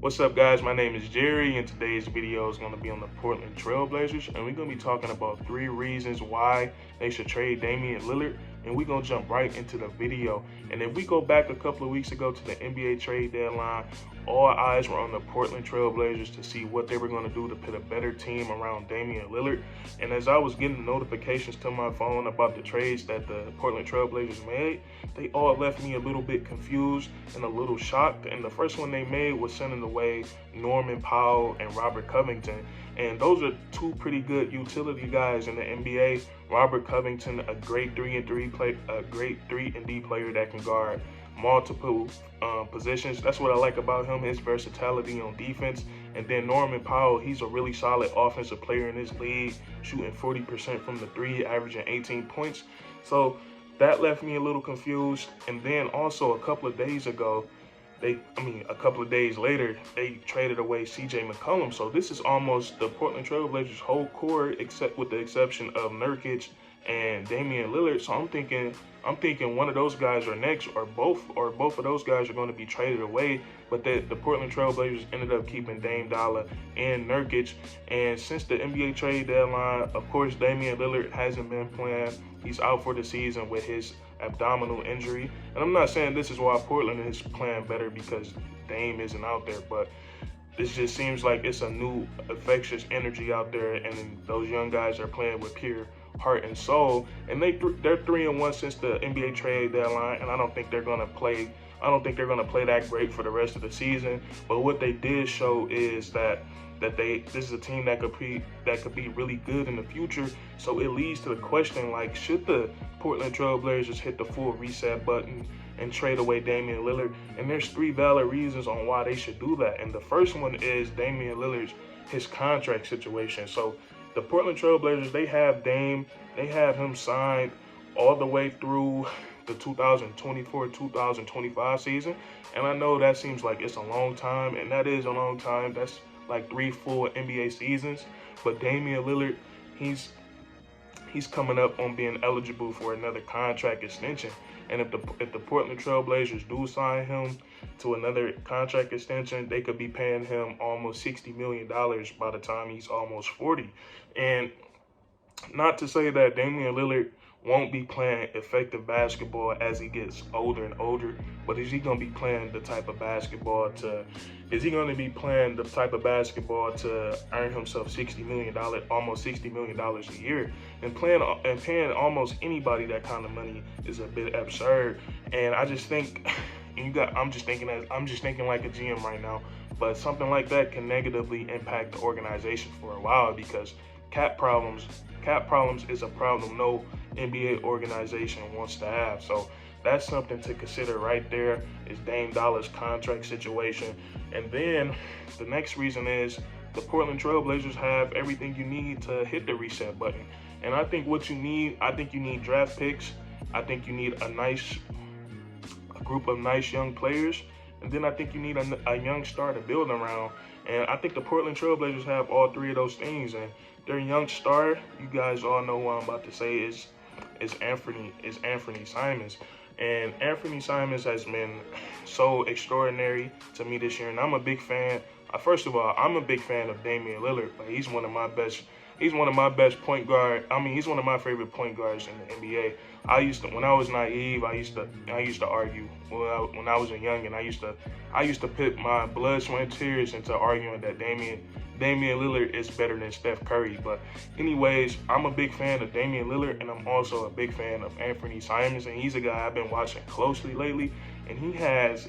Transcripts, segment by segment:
What's up, guys? My name is Jerry, and today's video is going to be on the Portland Trailblazers, and we're going to be talking about 3 reasons why they should trade Damian Lillard, and we're going to jump right into the video. And if we go back a couple of weeks ago to the NBA trade deadline, all eyes were on the Portland Trailblazers to see what they were going to do to put a better team around Damian Lillard. And as I was getting notifications to my phone about the trades that the Portland Trailblazers made, they all left me a little bit confused and a little shocked. And the first one they made was sending away Norman Powell and Robert Covington. And those are 2 pretty good utility guys in the NBA. Robert Covington, a great 3-and-D player that can guard multiple positions. That's what I like about him, his versatility on defense. And then Norman Powell, he's a really solid offensive player in this league, shooting 40% from the 3, averaging 18 points. So that left me a little confused. And then also a couple of days later, they traded away CJ McCollum. So this is almost the Portland Trailblazers' whole core, except with the exception of Nurkic and Damian Lillard. So I'm thinking one of those guys are next, or both of those guys are going to be traded away. But the Portland Trailblazers ended up keeping Dame Dollar and Nurkic. And since the NBA trade deadline, of course, Damian Lillard hasn't been playing. He's out for the season with his abdominal injury. And I'm not saying this is why Portland is playing better because Dame isn't out there, but this just seems like it's a new infectious energy out there, and those young guys are playing with pure heart and soul. And they're 3-1 since the NBA trade deadline, and I don't think they're gonna play that great for the rest of the season. But what they did show is that this is a team that could be really good in the future. So it leads to the question, like, should the Portland Trailblazers hit the full reset button and trade away Damian Lillard? And there's 3 valid reasons on why they should do that. And the first one is Damian Lillard's his contract situation. So the Portland Trailblazers, they have Dame, they have him signed all the way through the 2024-2025 season. And I know that seems like it's a long time, and that is a long time. That's like 3 full NBA seasons. But Damian Lillard, he's coming up on being eligible for another contract extension. And if the Portland Trailblazers do sign him to another contract extension, they could be paying him almost $60 million by the time he's almost 40. And not to say that Damian Lillard won't be playing effective basketball as he gets older and older, but is he going to be playing the type of basketball to earn himself $60 million, almost $60 million a year? And paying almost anybody that kind of money is a bit absurd. And I just think I'm just thinking like a GM right now, but something like that can negatively impact the organization for a while, because cap problems is a problem no NBA organization wants to have. So that's something to consider right there, is Dame Dollar's contract situation. And then the next reason is the Portland Trailblazers have everything you need to hit the reset button. And I think you need draft picks. I think you need a group of nice young players. And then I think you need a young star to build around. And I think the Portland Trailblazers have all 3 of those things. And their young star, you guys all know what I'm about to say, is Anthony Simons. And Anthony Simons has been so extraordinary to me this year. And I'm a big fan. First of all, I'm a big fan of Damian Lillard. Like, he's one of my best point guard. I mean, he's one of my favorite point guards in the NBA. When I was naive, I used to argue. When I was a youngin', I used to put my blood, sweat, and tears into arguing that Damian Lillard is better than Steph Curry. But anyways, I'm a big fan of Damian Lillard, and I'm also a big fan of Anthony Simons. And he's a guy I've been watching closely lately, and he has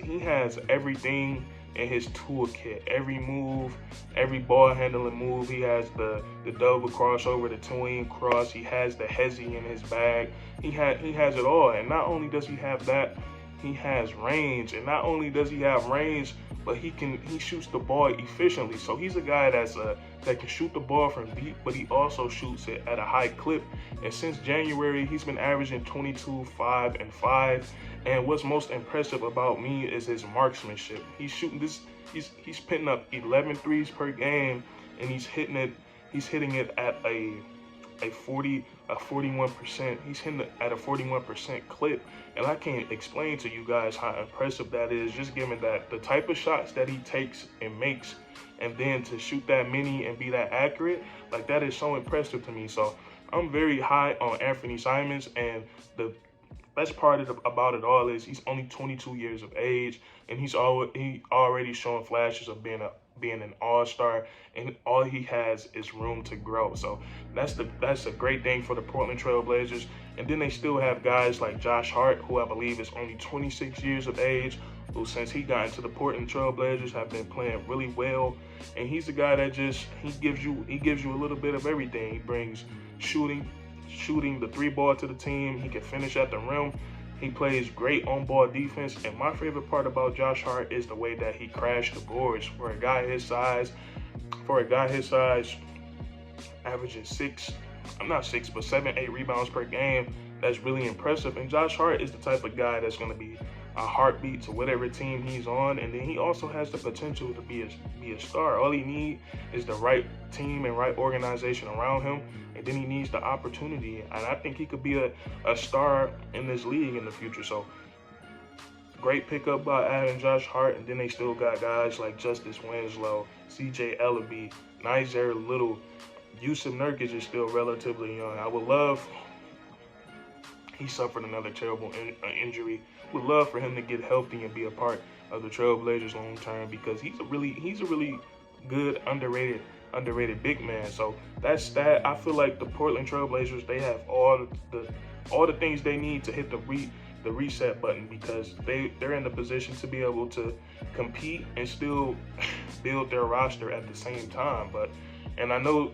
everything in his toolkit. Every move, every ball handling move. He has the double crossover, the tween cross. He has the hezzy in his bag. He has it all. And not only does he have that, he has range. And not only does he have range, but he shoots the ball efficiently. So he's a guy that can shoot the ball from deep, but he also shoots it at a high clip. And since January, he's been averaging 22, 5, and 5. And what's most impressive about me is his marksmanship. He's putting up 11 threes per game, and he's hitting it at a a 41%. He's hitting at a 41% clip, and I can't explain to you guys how impressive that is. Just given that the type of shots that he takes and makes, and then to shoot that many and be that accurate, like that is so impressive to me. So I'm very high on Anthony Simons, and the best part about it all is he's only 22 years of age, and he already showing flashes of being an all-star, and all he has is room to grow. So that's a great thing for the Portland Trail Blazers. And then they still have guys like Josh Hart, who I believe is only 26 years of age, who since he got into the Portland Trail Blazers have been playing really well. And he's a guy that he gives you a little bit of everything. He brings shooting the three ball to the team. He can finish at the rim. He plays great on-ball defense, and my favorite part about Josh Hart is the way that he crashed the boards. For a guy his size, averaging 7, 8 rebounds per game. That's really impressive. And Josh Hart is the type of guy that's going to be a heartbeat to whatever team he's on, and then he also has the potential to be a star. All he needs is the right team and right organization around him, and then he needs the opportunity. And I think he could be a star in this league in the future. So great pickup by adding Josh Hart. And then they still got guys like Justice Winslow, CJ Ellaby, Nizer Little. Yusuf Nurkic is still relatively young. He suffered another terrible injury. Would love for him to get healthy and be a part of the Trailblazers long term, because he's a really good underrated big man. So that's that. I feel like the Portland Trailblazers, they have all the things they need to hit the reset button, because they're in the position to be able to compete and still build their roster at the same time. And I know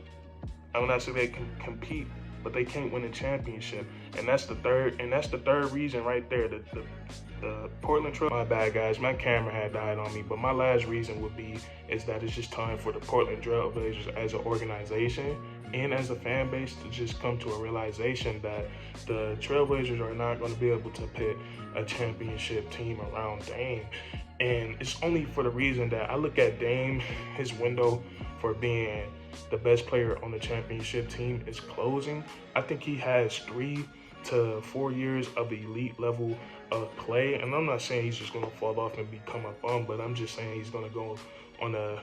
when I say they can compete, but they can't win a championship, and that's the third reason right there. The Portland Trail. My bad, guys. My camera had died on me, but my last reason is that it's just time for the Portland Trail Blazers as an organization and as a fan base to just come to a realization that the Trailblazers are not going to be able to put a championship team around Dame. And it's only for the reason that I look at Dame, his window for being the best player on the championship team is closing. I think he has 3 to 4 years of elite level of play, and I'm not saying he's just going to fall off and become a bum, but I'm just saying he's going to go on a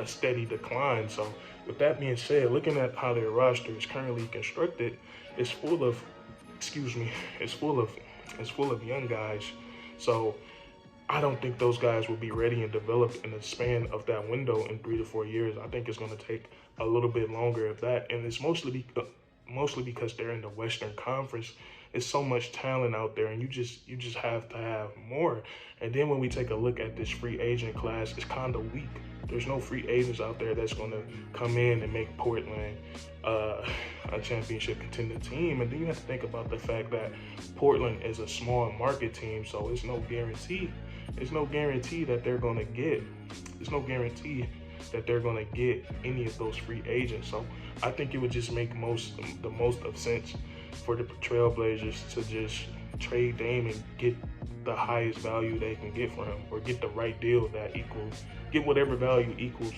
steady decline. So with that being said, looking at how their roster is currently constructed, it's full of young guys. So I don't think those guys will be ready and developed in the span of that window in 3 to 4 years. I think it's going to take a little bit longer of that, and it's mostly because they're in the Western Conference. It's so much talent out there, and you just have to have more. And then when we take a look at this free agent class, it's kind of weak. There's no free agents out there that's going to come in and make Portland a championship contending team. And then you have to think about the fact that Portland is a small market team, so it's no guarantee. There's no guarantee that they're going to get. There's no guarantee that they're going to get any of those free agents. So I think it would just make the most of sense for the Trailblazers to just trade Dame and get the highest value they can get for him, or get the right deal that get whatever value equals,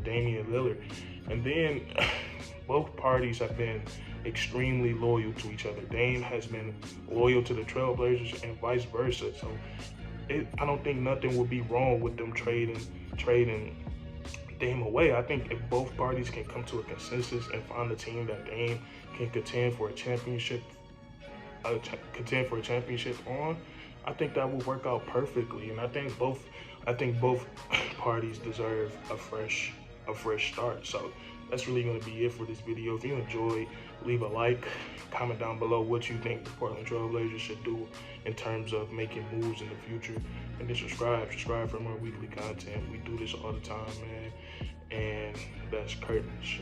Damian Lillard. And then both parties have been extremely loyal to each other. Dame has been loyal to the Trailblazers and vice versa. So I don't think nothing would be wrong with them trading Dame away. I think if both parties can come to a consensus and find a team that Dame can contend for a championship on, I think that will work out perfectly. And I think both parties deserve a fresh start. So that's really going to be it for this video. If you enjoyed, leave a like, comment down below what you think the Portland Trail Blazers should do in terms of making moves in the future, and then subscribe for more weekly content. We do this all the time, man, and that's curtains.